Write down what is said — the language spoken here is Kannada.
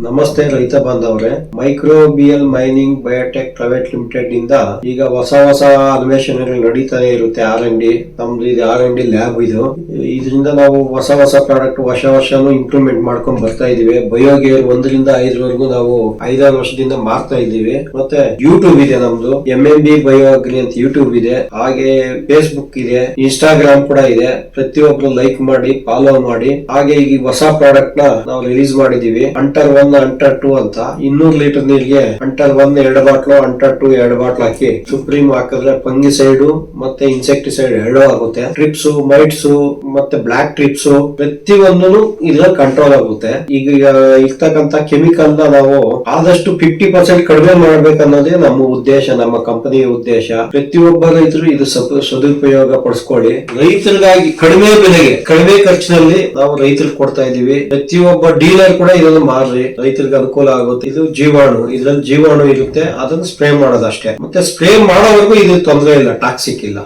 ನಮಸ್ತೆ ರೈತ ಬಾಂಧವರೇ, microbial mining biotech private limited ಇಂದ ಈಗ ಹೊಸ ಅನ್ವೇಷಣೆಗಳು ನಡೀತಾನೆ ಇರುತ್ತೆ. R&D ನಮ್ದು ಇದು R&D ಲ್ಯಾಬ್. ಇದರಿಂದ ನಾವು ಹೊಸ ಪ್ರಾಡಕ್ಟ್ ವರ್ಷನೂ ಇಂಪ್ರೂವ್ಮೆಂಟ್ ಮಾಡ್ಕೊಂಡ್ ಬರ್ತಾ ಇದೀವಿ. ಬಯೋಗೇರ್ 1 ರಿಂದ 5 ನಾವು 5 ವರ್ಷದಿಂದ ಮಾರ್ತಾ ಇದ್ದೀವಿ. ಮತ್ತೆ ಯೂಟ್ಯೂಬ್ ಇದೆ ನಮ್ದು, MMB ಬಯೋ ಅಗ್ರಿ ಅಂತ ಯೂಟ್ಯೂಬ್ ಇದೆ. ಹಾಗೆ ಫೇಸ್ಬುಕ್ ಇದೆ, ಇನ್ಸ್ಟಾಗ್ರಾಮ್ ಕೂಡ ಇದೆ. ಪ್ರತಿಯೊಬ್ರು ಲೈಕ್ ಮಾಡಿ, ಫಾಲೋ ಮಾಡಿ. ಹಾಗೆ ಈಗ ಹೊಸ ಪ್ರಾಡಕ್ಟ್ ನ ನಾವು ರಿಲೀಸ್ ಮಾಡಿದೀವಿ. ಅಂಟರ್ 1 ಅಂಟರ್ 2 ಅಂತ 200 ಲೀಟರ್ ನೀರಿಗೆ ಅಂಟರ್ 1 2 ಬಾಟ್ಲು, ಅಂಟರ್ 2 2 ಬಾಟ್ಲು ಹಾಕಿ ಸುಪ್ರೀಂ ಹಾಕಿದ್ರೆ ಫಂಗಿಸೈಡ್ ಮತ್ತೆ ಇನ್ಸೆಕ್ಟಿಸೈಡ್ 2 ಆಗುತ್ತೆ. ಟ್ರಿಪ್ಸ್, ಮೈಟ್ಸ್ ಮತ್ತೆ ಬ್ಲಾಕ್ ಟ್ರಿಪ್ಸ್ ಪ್ರತಿಯೊಂದೂ ಇದ್ರಲ್ಲಿ ಕಂಟ್ರೋಲ್ ಆಗುತ್ತೆ. ಈಗ ಇರ್ತಕ್ಕಂತ ಕೆಮಿಕಲ್ ನ ನಾವು ಆದಷ್ಟು 50% ಕಡಿಮೆ ಮಾಡ್ಬೇಕನ್ನೋದೇ ನಮ್ಮ ಉದ್ದೇಶ, ನಮ್ಮ ಕಂಪನಿಯ ಉದ್ದೇಶ. ಪ್ರತಿಯೊಬ್ಬ ರೈತರು ಇದು ಸದುಪಯೋಗ ಪಡಿಸ್ಕೊಳ್ಳಿ. ರೈತರಿಗಾಗಿ ಕಡಿಮೆ ಬೆಲೆಗೆ, ಕಡಿಮೆ ಖರ್ಚಿನಲ್ಲಿ ನಾವು ರೈತರಿಗೆ ಕೊಡ್ತಾ ಇದೀವಿ. ಪ್ರತಿಯೊಬ್ಬ ಡೀಲರ್ ಕೂಡ ಇದನ್ನು ಮಾರ್ರಿ, ರೈತರಿಗೆ ಅನುಕೂಲ ಆಗುತ್ತೆ. ಇದು ಜೀವಾಣು, ಇದ್ರಲ್ಲಿ ಜೀವಾಣು ಇರುತ್ತೆ, ಅದನ್ನು ಸ್ಪ್ರೇ ಮಾಡೋದಷ್ಟೇ. ಮತ್ತೆ ಸ್ಪ್ರೇ ಮಾಡೋವರೆಗೂ ಇದು ತೊಂದರೆ ಇಲ್ಲ, ಟಾಕ್ಸಿಕ್ ಇಲ್ಲ.